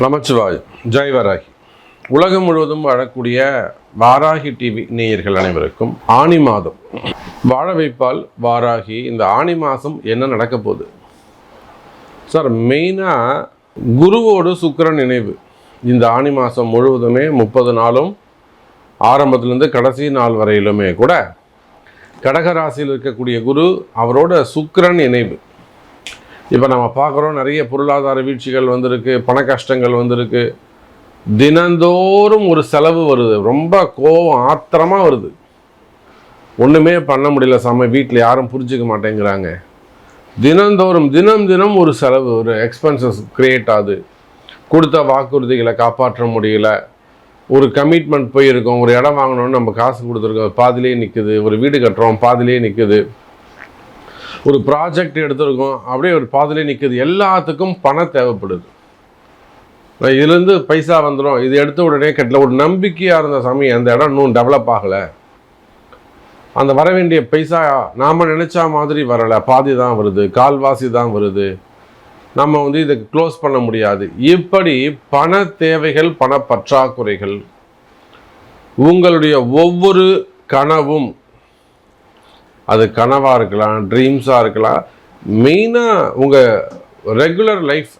நமச்சிவாய். ஜெய் வராகி. உலகம் முழுவதும் வாழக்கூடிய வாராகி டிவி நேயர்கள் அனைவருக்கும் ஆனி மாதம் வாழ வைப்பால் வாராகி. இந்த ஆனி மாதம் என்ன நடக்க போகுது சார்? மெயினாக குருவோடு சுக்கிரன் நினைவு. இந்த ஆனி மாதம் முழுவதுமே 30 நாளும் ஆரம்பத்திலேருந்து கடைசி நாள் வரையிலுமே கூட கடகராசியில் இருக்கக்கூடிய குரு அவரோட சுக்கிரன் இணைவு. இப்போ நம்ம பார்க்குறோம், நிறைய பொருளாதார வீழ்ச்சிகள் வந்திருக்கு, பண கஷ்டங்கள் வந்திருக்கு, தினந்தோறும் ஒரு செலவு வருது, ரொம்ப கோபம் ஆத்திரமாக வருது, ஒன்றுமே பண்ண முடியல சாமி, வீட்டில் யாரும் புரிஞ்சிக்க மாட்டேங்கிறாங்க, தினந்தோறும் தினம் ஒரு செலவு, ஒரு எக்ஸ்பென்சஸ் க்ரியேட் ஆகுது, கொடுத்த வாக்குறுதிகளை காப்பாற்ற முடியல, ஒரு கமிட்மெண்ட் போயிருக்கோம், ஒரு இடம் வாங்கணும்னு நம்ம காசு கொடுத்துருக்கோம், பாதிலே நிற்குது, ஒரு வீடு கட்டுறோம் பாதிலே நிற்குது, ஒரு ப்ராஜெக்ட் எடுத்துருக்கோம் அப்படியே ஒரு பாதிலே நிற்குது, எல்லாத்துக்கும் பணம் தேவைப்படுது. இதுலேருந்து பைசா வந்துடும், இது எடுத்த உடனே கட்டல, ஒரு நம்பிக்கையாக இருந்த சமயம் அந்த இடம் இன்னும் டெவலப் ஆகலை, அந்த வர வேண்டிய பைசா நாம் நினச்சா மாதிரி வரலை, பாதி தான் வருது, கால்வாசி தான் வருது, நம்ம இதை க்ளோஸ் பண்ண முடியாது. இப்படி பண தேவைகள், பண பற்றாக்குறைகள், உங்களுடைய ஒவ்வொரு கனவும், அது கனவாக இருக்கலாம், ட்ரீம்ஸாக இருக்கலாம், மெயினாக உங்கள் ரெகுலர் லைஃப்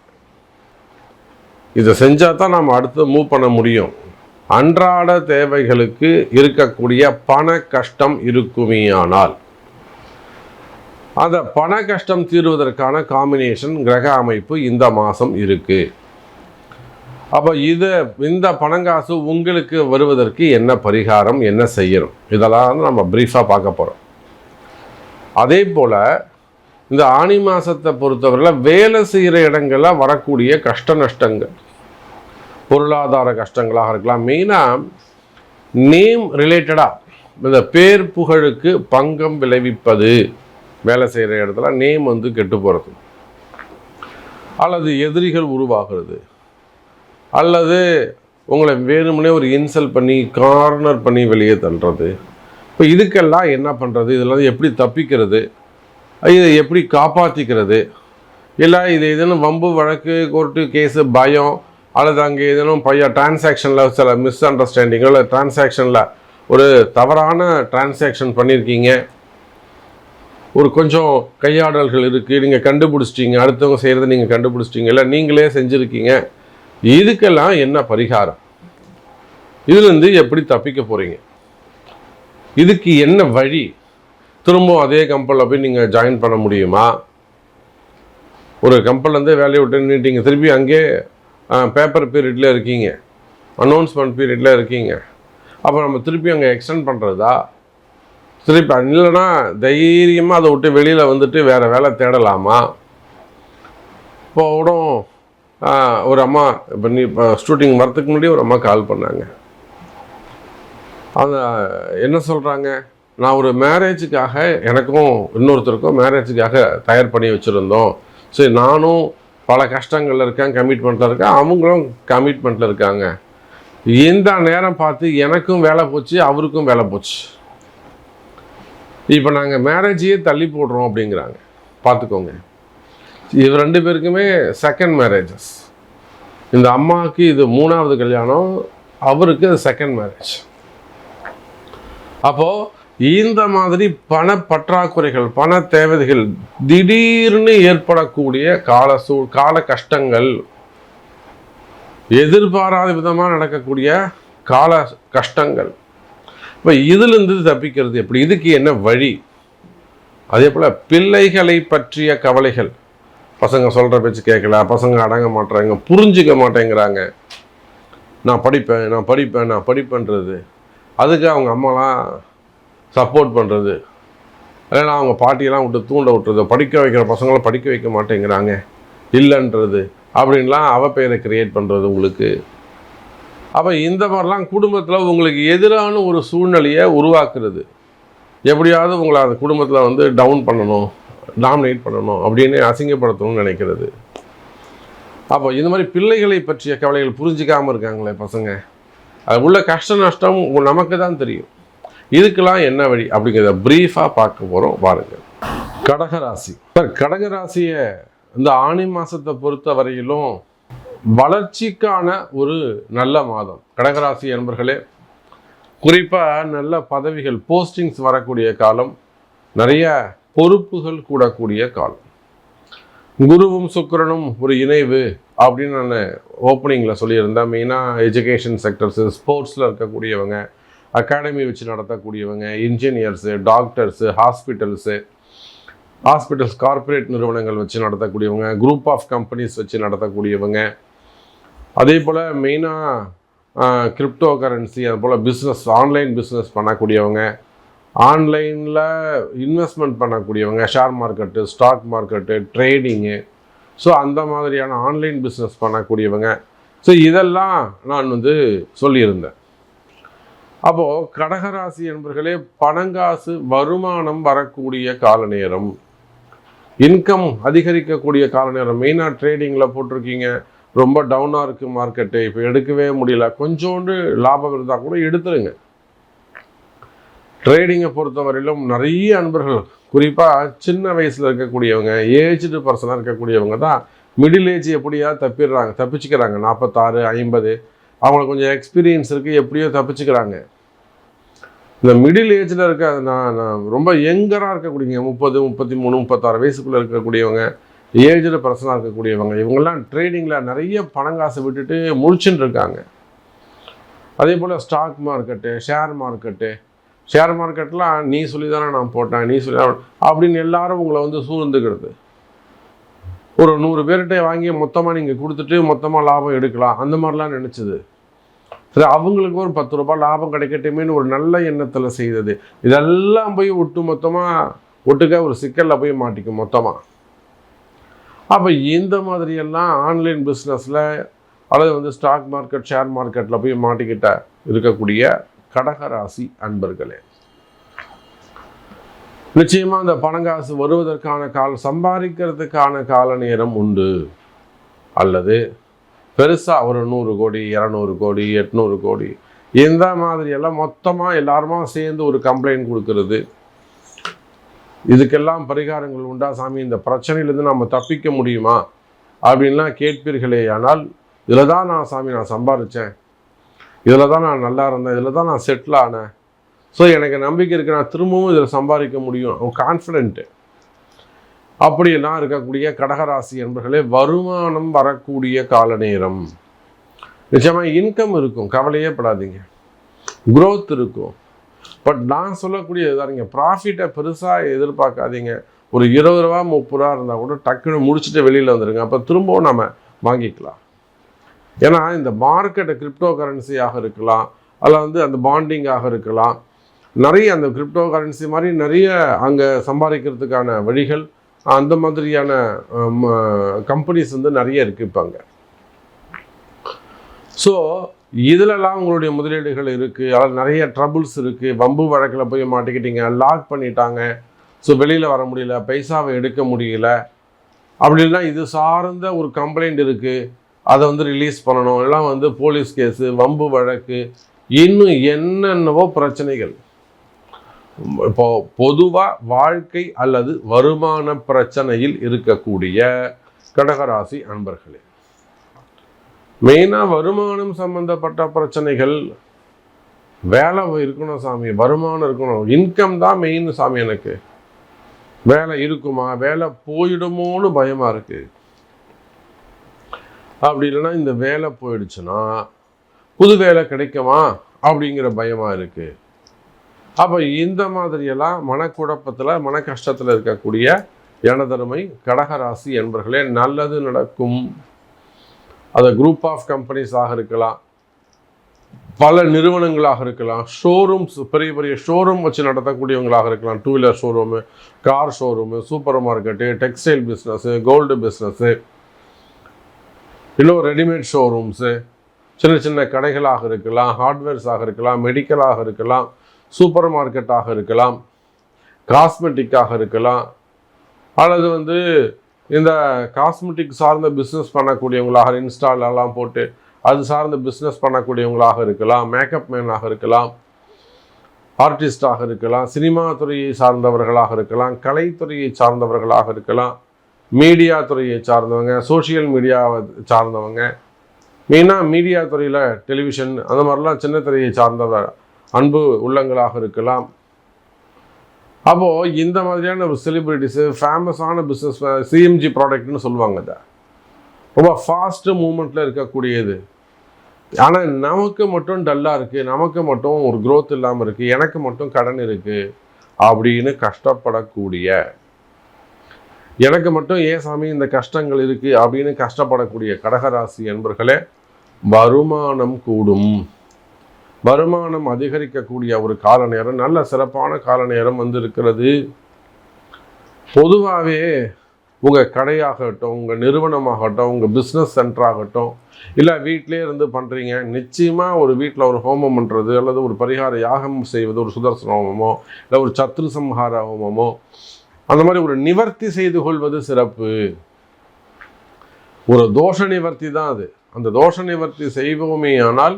இதை செஞ்சால் தான் நம்ம அடுத்து மூவ் பண்ண முடியும். அன்றாட தேவைகளுக்கு இருக்கக்கூடிய பண கஷ்டம் இருக்குமேயானால் அந்த பண கஷ்டம் தீர்வதற்கான காம்பினேஷன் கிரக அமைப்பு இந்த மாதம் இருக்குது. அப்போ இந்த பணங்காசு உங்களுக்கு வருவதற்கு என்ன பரிகாரம், என்ன செய்யணும், இதெல்லாம் நம்ம ப்ரீஃபாக பார்க்க போகிறோம். அதே போல் இந்த ஆனி மாதத்தை பொறுத்தவரையில் வேலை செய்கிற இடங்களில் வரக்கூடிய கஷ்ட நஷ்டங்கள், பொருளாதார கஷ்டங்களாக இருக்கலாம், மெயினாக நேம் ரிலேட்டடாக இந்த பேர் புகழுக்கு பங்கம் விளைவிப்பது, வேலை செய்கிற இடத்துல நேம் கெட்டு போகிறது, அல்லது எதிரிகள் உருவாகிறது, அல்லது உங்களை வேணும்னே ஒரு இன்சல்ட் பண்ணி கார்னர் பண்ணி வெளியே தள்ளுறது. இப்போ இதுக்கெல்லாம் என்ன பண்ணுறது, இதெல்லாம் எப்படி தப்பிக்கிறது, இதை எப்படி காப்பாற்றிக்கிறது, இல்லை இது ஏதேனும் வம்பு வழக்கு கோர்ட்டு கேஸு பயம், அல்லது அங்கே ஏதேனும் டிரான்சாக்ஷனில் சில மிஸ் அண்டர்ஸ்டாண்டிங்கோ, இல்லை டிரான்சாக்ஷனில் ஒரு தவறான டிரான்சாக்ஷன் பண்ணியிருக்கீங்க, ஒரு கொஞ்சம் கையாடல்கள் இருக்குது, நீங்கள் கண்டுபிடிச்சிட்டிங்க, அடுத்தவங்க செய்கிறத நீங்கள் கண்டுபிடிச்சிட்டிங்க, இல்லை நீங்களே செஞ்சுருக்கீங்க, இதுக்கெல்லாம் என்ன பரிகாரம், இதுலேருந்து எப்படி தப்பிக்க போகிறீங்க, இதுக்கு என்ன வழி, திரும்பவும் அதே கம்பெனியில் போய் நீங்கள் ஜாயின் பண்ண முடியுமா, ஒரு கம்பெனிலேருந்து வேலையை விட்டு நின்றுட்டீங்க, திருப்பி அங்கே பேப்பர் பீரியடில் இருக்கீங்க, அனௌன்ஸ்மெண்ட் பீரியடில் இருக்கீங்க, அப்போ நம்ம திருப்பி அங்கே எக்ஸ்டெண்ட் பண்ணுறதா, திருப்பி இல்லைன்னா தைரியமாக அதை விட்டு வெளியில் வந்துட்டு வேறு வேலை தேடலாமா? இப்போ கூட ஒரு அம்மா இப்போ ஷூட்டிங் வரத்துக்கு முன்னாடி ஒரு அம்மா கால் பண்ணாங்க. அந்த என்ன சொல்கிறாங்க, நான் ஒரு மேரேஜுக்காக எனக்கும் இன்னொருத்தருக்கும் மேரேஜுக்காக தயார் பண்ணி வச்சுருந்தோம், சரி நானும் பல கஷ்டங்களில் இருக்கேன், கமிட்மெண்ட்டில் இருக்கேன், அவங்களும் கமிட்மெண்ட்டில் இருக்காங்க, இந்த நேரம் பார்த்து எனக்கும் வேலை போச்சு, அவருக்கும் வேலை போச்சு, இப்போ நாங்கள் மேரேஜையே தள்ளி போடுறோம் அப்படிங்கிறாங்க. பார்த்துக்கோங்க, இது 2 பேருக்குமே செகண்ட் மேரேஜஸ். இந்த அம்மாவுக்கு இது 3வது கல்யாணம், அவருக்கு அது செகண்ட் மேரேஜ். அப்போது இந்த மாதிரி பண பற்றாக்குறைகள், பண தேவைகள், திடீர்னு ஏற்படக்கூடிய கால கஷ்டங்கள், எதிர்பாராத விதமாக நடக்கக்கூடிய கால கஷ்டங்கள், இப்போ இதிலிருந்து தப்பிக்கிறது எப்படி, இதுக்கு என்ன வழி? அதே போல் பிள்ளைகளை பற்றிய கவலைகள், பசங்க சொல்கிற பேச்சு கேட்கல, பசங்க அடங்க மாட்டேறாங்க, புரிஞ்சிக்க மாட்டேங்கிறாங்க, நான் படிப்பேன்றது, அதுக்கு அவங்க அம்மாலாம் சப்போர்ட் பண்ணுறது, இல்லைன்னா அவங்க பாட்டியெல்லாம் தூண்ட விட்டுறது, படிக்க வைக்கிற பசங்களாம் படிக்க வைக்க மாட்டேங்கிறாங்க இல்லைன்றது, அப்படின்லாம் பெயரை கிரியேட் பண்ணுறது உங்களுக்கு. அப்போ இந்த மாதிரிலாம் குடும்பத்தில் உங்களுக்கு எதிரான ஒரு சூழ்நிலையை உருவாக்குறது, எப்படியாவது உங்களை அந்த குடும்பத்தில் டவுன் பண்ணணும், டாமினேட் பண்ணணும், அப்படின்னு அசிங்கப்படுத்தணும்னு நினைக்கிறது. அப்போ இந்த மாதிரி பிள்ளைகளை பற்றிய கவலைகள் புரிஞ்சிக்காமல் இருக்காங்களே பசங்க, அது உள்ள கஷ்ட நஷ்டம் நமக்கு தான் தெரியும். இதுக்கெல்லாம் என்ன வழி அப்படிங்கிறத ப்ரீஃபாக பார்க்க போகிறோம், பாருங்கள். கடகராசி. கடகராசியை இந்த ஆனி மாதத்தை பொறுத்த வரையிலும் வளர்ச்சிக்கான ஒரு நல்ல மாதம். கடகராசி என்பர்களே, குறிப்பாக நல்ல பதவிகள் போஸ்டிங்ஸ் வரக்கூடிய காலம், நிறைய பொறுப்புகள் கூடக்கூடிய காலம். குருவும் சுக்கிரனும் ஒரு இணைவு அப்படின்னு நான் ஓப்பனிங்கில் சொல்லியிருந்தேன். மெயினாக எஜுகேஷன் செக்டர்ஸு, ஸ்போர்ட்ஸில் இருக்கக்கூடியவங்க, அகாடமி வச்சு நடத்தக்கூடியவங்க, இன்ஜினியர்ஸு, டாக்டர்ஸு, ஹாஸ்பிட்டல்ஸ் கார்ப்பரேட் நிறுவனங்கள் வச்சு நடத்தக்கூடியவங்க, குரூப் ஆஃப் கம்பெனிஸ் வச்சு நடத்தக்கூடியவங்க, அதே போல் மெயினாக கிரிப்டோ கரன்சி, அது போல் பிஸ்னஸ், ஆன்லைன் பிஸ்னஸ் பண்ணக்கூடியவங்க, ஆன்லைனில் இன்வெஸ்ட்மெண்ட் பண்ணக்கூடியவங்க, share market, stock market, trading, so அந்த மாதிரியான ஆன்லைன் பிஸ்னஸ் பண்ணக்கூடியவங்க. ஸோ இதெல்லாம் நான் சொல்லியிருந்தேன். அப்போது கடகராசி என்பர்களே, பணங்காசு வருமானம் வரக்கூடிய கால நேரம், இன்கம் அதிகரிக்கக்கூடிய கால நேரம். மெயினாக ட்ரேடிங்கில் போட்டிருக்கீங்க, ரொம்ப டவுனாக இருக்குது மார்க்கெட்டு, இப்போ எடுக்கவே முடியல, கொஞ்சோண்டு லாபம் இருந்தால் கூட எடுத்துருங்க. ட்ரேடிங்கை பொறுத்தவரையிலும் நிறைய அன்பர்கள், குறிப்பாக சின்ன வயசில் இருக்கக்கூடியவங்க, ஏஜ்டு பர்சனாக இருக்கக்கூடியவங்க தான் மிடில் ஏஜ் எப்படியா தப்பிச்சுக்கிறாங்க. 46, 50 அவங்களுக்கு கொஞ்சம் எக்ஸ்பீரியன்ஸ் இருக்குது, எப்படியோ தப்பிச்சுக்கிறாங்க. இந்த மிடில் ஏஜில் இருக்க நான் ரொம்ப யங்கராக இருக்கக்கூடியவங்க, 30, 33, 36 வயசுக்குள்ளே இருக்கக்கூடியவங்க, ஏஜ்டு பர்சனாக இருக்கக்கூடியவங்க, இவங்கெல்லாம் ட்ரேடிங்கில் நிறைய பணங்காசு விட்டுட்டு முழிச்சுட்டு இருக்காங்க. அதே போல் ஸ்டாக் மார்க்கெட்டு, ஷேர் மார்க்கெட்லாம் நீ சொல்லி தானே நான் போட்டேன், நீ சொல்லி அப்படின்னு எல்லாரும் உங்களை சூழ்ந்துக்கிறது. ஒரு 100 பேர்கிட்ட வாங்கி மொத்தமாக நீங்கள் கொடுத்துட்டு மொத்தமாக லாபம் எடுக்கலாம், அந்த மாதிரிலாம் நினச்சிது. சரி, அவங்களுக்கு ஒரு 10 ரூபாய் லாபம் கிடைக்கட்டுமேனு ஒரு நல்ல எண்ணத்தில் செய்தது. இதெல்லாம் போய் ஒட்டுக்க ஒரு சிக்கலில் போய் மாட்டிக்கும் மொத்தமாக. அப்போ இந்த மாதிரியெல்லாம் ஆன்லைன் பிஸ்னஸில் அல்லது ஸ்டாக் மார்க்கெட், ஷேர் மார்க்கெட்டில் போய் மாட்டிக்கிட்ட இருக்கக்கூடிய கடகராசி அன்பர்களே, நிச்சயமாக அந்த பணங்காசு வருவதற்கான சம்பாதிக்கிறதுக்கான கால நேரம் உண்டு. அல்லது பெருசாக ஒரு 100 கோடி, 200 கோடி, 800 கோடி இந்த மாதிரியெல்லாம் மொத்தமாக எல்லாருமா சேர்ந்து ஒரு கம்ப்ளைண்ட் கொடுக்கறது, இதுக்கெல்லாம் பரிகாரங்கள் உண்டா சாமி, இந்த பிரச்சனையிலேருந்து நம்ம தப்பிக்க முடியுமா அப்படின்லாம் கேட்பீர்களே. ஆனால் இதில் தான் நான் சம்பாதிச்சேன், இதில் தான் நான் நல்லா இருந்தேன், இதில் தான் நான் செட்டில் ஆனேன், ஸோ எனக்கு நம்பிக்கை இருக்குது, நான் திரும்பவும் இதில் சம்பாதிக்க முடியும், கான்ஃபிடென்ட்டு. அப்படியெல்லாம் இருக்கக்கூடிய கடகராசி என்பர்களே, வருமானம் வரக்கூடிய கால நேரம். நிச்சயமாக இன்கம் இருக்கும், கவலையே படாதீங்க, குரோத் இருக்கும். பட் நான் சொல்லக்கூடிய இதாங்க, ப்ராஃபிட்டை பெருசாக எதிர்பார்க்காதீங்க. ஒரு 20 ரூபா 30 ரூபா இருந்தால் கூட டக்குன்னு முடிச்சுட்டு வெளியில் வந்துடுங்க, அப்போ திரும்பவும் நம்ம வாங்கிக்கலாம். ஏன்னா இந்த மார்க்கெட்டை கிரிப்டோ கரன்சியாக இருக்கலாம், அதில் அந்த பாண்டிங்காக இருக்கலாம், நிறைய அந்த கிரிப்டோ கரன்சி மாதிரி நிறைய அங்கே சம்பாதிக்கிறதுக்கான வழிகள், அந்த மாதிரியான கம்பெனிஸ் நிறைய இருக்குது இப்போ அங்கே. ஸோ இதிலெல்லாம் உங்களுடைய முதலீடுகள் இருக்குது, அதில் நிறைய ட்ரபுள்ஸ் இருக்குது. வம்பு வழக்கில் போய் மாட்டிக்கிட்டீங்க, லாக் பண்ணிட்டாங்க, ஸோ வெளியில் வர முடியல, பைசாவை எடுக்க முடியல, அப்படின்னா இது சார்ந்த ஒரு கம்ப்ளைண்ட் இருக்குது, அதை ரிலீஸ் பண்ணணும், எல்லாம் போலீஸ் கேஸு, வம்பு வழக்கு, இன்னும் என்னென்னவோ பிரச்சனைகள். இப்போ பொதுவாக வாழ்க்கை அல்லது வருமான பிரச்சனையில் இருக்கக்கூடிய கடகராசி அன்பர்களே, மெயினாக வருமானம் சம்பந்தப்பட்ட பிரச்சனைகள், வேலை இருக்கணும் சாமி, வருமானம் இருக்கணும், இன்கம் தான் மெயின் சாமி, எனக்கு வேலை இருக்குமா, வேலை போயிடுமோன்னு பயமாக இருக்குது. அப்படி இல்லைன்னா இந்த வேலை போயிடுச்சுன்னா புது வேலை கிடைக்குமா அப்படிங்கிற பயமாக இருக்குது. அப்போ இந்த மாதிரியெல்லாம் மனக்குழப்பத்தில், மன கஷ்டத்தில் இருக்கக்கூடிய எனதருமை கடகராசி என்பர்களே, நல்லது நடக்கும். அது குரூப் ஆஃப் கம்பெனிஸாக இருக்கலாம், பல நிறுவனங்களாக இருக்கலாம், ஷோரூம்ஸ், பெரிய பெரிய ஷோரூம் வச்சு நடத்தக்கூடியவங்களாக இருக்கலாம், 2 wheeler showroom, car showroom, super market, textile business, gold business, இன்னும் ரெடிமேட் ஷோரூம்ஸு, சின்ன சின்ன கடைகளாக இருக்கலாம், ஹார்ட்வேர்ஸாக இருக்கலாம், மெடிக்கலாக இருக்கலாம், சூப்பர் மார்க்கெட்டாக இருக்கலாம், காஸ்மெட்டிக்காக இருக்கலாம், அல்லது இந்த காஸ்மெட்டிக் சார்ந்த பிஸ்னஸ் பண்ணக்கூடியவங்களாக இன்ஸ்டாலெல்லாம் போட்டு அது சார்ந்த பிஸ்னஸ் பண்ணக்கூடியவங்களாக இருக்கலாம், மேக்கப் மேனாக இருக்கலாம், ஆர்டிஸ்டாக இருக்கலாம், சினிமா துறையை சார்ந்தவர்களாக இருக்கலாம், கலைத்துறையை சார்ந்தவர்களாக இருக்கலாம், மீடியா துறையை சார்ந்தவங்க, சோஷியல் மீடியாவை சார்ந்தவங்க, மெயினாக மீடியா துறையில் டெலிவிஷன் அந்த மாதிரிலாம் சின்ன திரையை சார்ந்தவர் அன்பு உள்ளங்களாக இருக்கலாம். அப்போது இந்த மாதிரியான ஒரு செலிப்ரிட்டிஸு ஃபேமஸான பிஸ்னஸ் சிஎம்ஜி ப்ராடக்ட்னு சொல்லுவாங்க. இதை ரொம்ப ஃபாஸ்ட்டு மூமெண்ட்டில் இருக்கக்கூடியது. ஆனால் நமக்கு மட்டும் டல்லாக இருக்குது, நமக்கு மட்டும் ஒரு க்ரோத் இல்லாமல் இருக்குது, எனக்கு மட்டும் கடன் இருக்குது அப்படின்னு கஷ்டப்படக்கூடிய, எனக்கு மட்டும் ஏன் சாமி இந்த கஷ்டங்கள் இருக்குது அப்படின்னு கஷ்டப்படக்கூடிய கடகராசி என்பர்களே, வருமானம் கூடும், வருமானம் அதிகரிக்கக்கூடிய ஒரு கால நேரம், நல்ல சிறப்பான கால நேரம் வந்திருக்கிறது. பொதுவாகவே உங்கள் கடையாகட்டும், உங்கள் நிறுவனமாகட்டும், உங்கள் பிஸ்னஸ் சென்டராகட்டும், இல்லை வீட்டிலே இருந்து பண்ணுறீங்க, நிச்சயமாக ஒரு வீட்டில் ஒரு ஹோமம் பண்ணுறது அல்லது ஒரு பரிகார யாகம் செய்வது, ஒரு சுதர்சன ஹோமமோ இல்லை ஒரு சத்ரு சம்ஹார ஹோமமோ, அந்த மாதிரி ஒரு நிவர்த்தி செய்து கொள்வது சிறப்பு. ஒரு தோஷ நிவர்த்தி தான் அது. அந்த தோஷ நிவர்த்தி செய்வோமே ஆனால்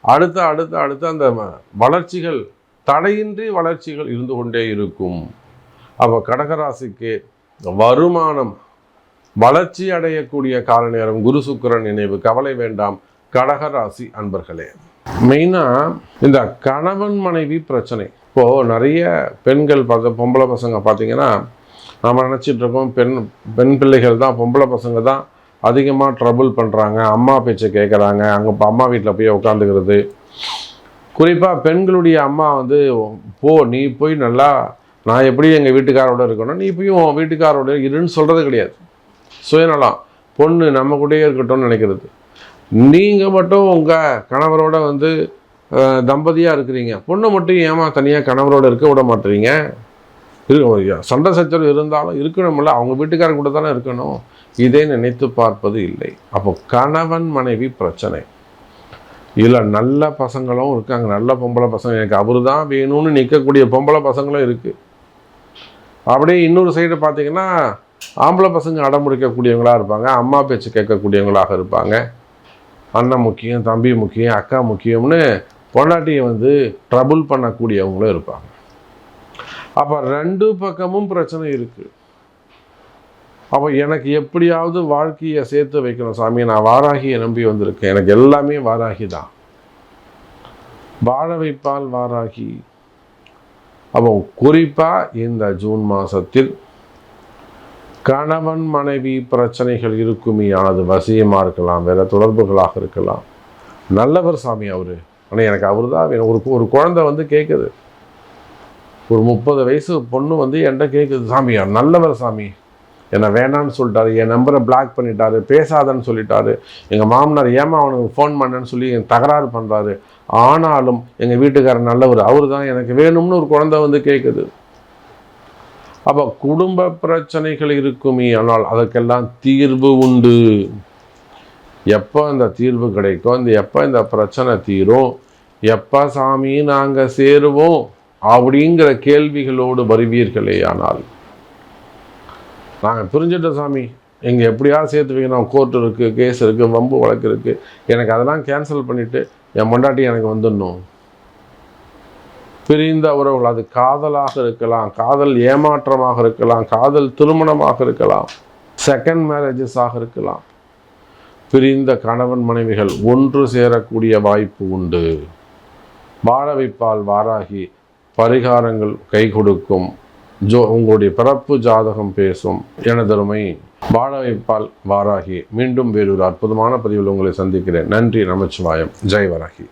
அடுத்த அடுத்த அடுத்த அந்த வளர்ச்சிகள், தடையின்றி வளர்ச்சிகள் இருந்து கொண்டே இருக்கும். அப்போ கடகராசிக்கு வருமானம் வளர்ச்சி அடையக்கூடிய கால நேரம், குரு சுக்கிரன் நினைவு, கவலை வேண்டாம் கடகராசி அன்பர்களே. மெயினாக இந்த கணவன் மனைவி பிரச்சனை. இப்போது நிறைய பெண்கள் பொம்பளை பசங்க பார்த்தீங்கன்னா, நாம் நினச்சிட்டு இருக்கோம் பெண் பிள்ளைகள் தான், பொம்பளை பசங்க தான் அதிகமாக ட்ரபுள் பண்ணுறாங்க, அம்மா பேச்சை கேட்குறாங்க, அங்கே இப்போ அம்மா வீட்டில் போய் உட்காந்துக்கிறது. குறிப்பாக பெண்களுடைய அம்மா வந்து, நீ போய் நல்லா, நான் எப்படி எங்கள் வீட்டுக்காரோட இருக்கணும், நீ போய் உன் வீட்டுக்காரோட இருன்னு சொல்கிறது கிடையாது. சுயநலம், பொண்ணு நம்ம கூடயே இருக்கட்டும்னு நினைக்கிறது. நீங்கள் மட்டும் உங்கள் கணவரோட வந்து தம்பதியாக இருக்கிறீங்க, பொண்ணு மட்டும் ஏமா தனியாக கணவரோடு இருக்க விட மாட்டீங்க? சண்டை சச்சரவு இருந்தாலும் இருக்கணும்ல, அவங்க வீட்டுக்காரர் கூட தானே இருக்கணும். இதை நினைத்து பார்ப்பது இல்லை. அப்போ கணவன் மனைவி பிரச்சனை. இதில் நல்ல பசங்களும் இருக்காங்க, நல்ல பொம்பளை பசங்க, எனக்கு அவரு தான் வேணும்னு நிற்கக்கூடிய பொம்பளை பசங்களும் இருக்குது. அப்படியே இன்னொரு சைடு பார்த்தீங்கன்னா ஆம்பளை பசங்க அடம்பிடிக்கக்கூடியவங்களாக இருப்பாங்க, அம்மா பேச்சு கேட்கக்கூடியவங்களாக இருப்பாங்க. அண்ணன் முக்கியம், தம்பி முக்கியம், அக்கா முக்கியம்னு பொண்டாட்டியை வந்து ட்ரபுள் பண்ணக்கூடியவங்களும் இருப்பாங்க. அப்போ ரெண்டு பக்கமும் பிரச்சனை இருக்குது. அப்போ எனக்கு எப்படியாவது வாழ்க்கையை சேர்த்து வைக்கணும் சாமி, நான் வாராகியை நம்பி வந்திருக்கேன், எனக்கு எல்லாமே வாராகி தான், வாழ வைப்பால் வாராகி. அப்போ குறிப்பாக இந்த ஜூன் மாதத்தில் கணவன் மனைவி பிரச்சனைகள் இருக்குமே, அது வசியமாக இருக்கலாம், வேறு தொடர்புகளாக இருக்கலாம். நல்லவர் சாமி அவர், ஆனால் எனக்கு அவர் தான் வேணும். ஒரு குழந்தை வந்து கேட்குது, ஒரு 30 வயசு பொண்ணு வந்து என்கிட்ட கேட்குது, சாமி நல்லவர் சாமி, என்னை வேணான்னு சொல்லிட்டாரு, என் நம்பரை பிளாக் பண்ணிட்டாரு, பேசாதன்னு சொல்லிட்டாரு, எங்கள் மாமனார் ஏமா அவனுக்கு ஃபோன் பண்ணேன்னு சொல்லி என் தகராறு பண்ணுறாரு, ஆனாலும் எங்கள் வீட்டுக்காரர் நல்லவர், அவர் தான் எனக்கு வேணும்னு ஒரு குழந்தை வந்து கேட்குது. அப்போ குடும்ப பிரச்சனைகள் இருக்குமே, ஆனால் அதற்கெல்லாம் தீர்வு உண்டு. எப்போ அந்த தீர்வு கிடைக்கும், எப்போ இந்த பிரச்சனை தீரும், எப்போ சாமி நாங்கள் சேருவோம் அப்படிங்கிற கேள்விகளோடு வருவீர்களே ஆனால், நாங்கள் பிரிஞ்சிட்டோம் சாமி, எங்கள் எப்படியாவது சேர்த்து வைக்கணும், கோர்ட் இருக்குது, கேஸ் இருக்குது, வம்பு வழக்கு இருக்குது, எனக்கு அதெல்லாம் கேன்சல் பண்ணிவிட்டு என் பொண்டாட்டி எனக்கு வந்துடணும். பிரிந்த உறவுகள், அது காதலாக இருக்கலாம், காதல் ஏமாற்றமாக இருக்கலாம், காதல் திருமணமாக இருக்கலாம், செகண்ட் மேரேஜஸாக இருக்கலாம். பிரிந்த கணவன் மனைவிகள் ஒன்று சேரக்கூடிய வாய்ப்பு உண்டு. வாழ வைப்பால் வாராகி, பரிகாரங்கள் கை கொடுக்கும், உங்களுடைய பிறப்பு ஜாதகம் பேசும். எனதருமை வாழ வைப்பால் வாராகி. மீண்டும் வேறொரு அற்புதமான பதிவில் உங்களை சந்திக்கிறேன். நன்றி, நமச்சிவாயம். ஜெய் வராகி.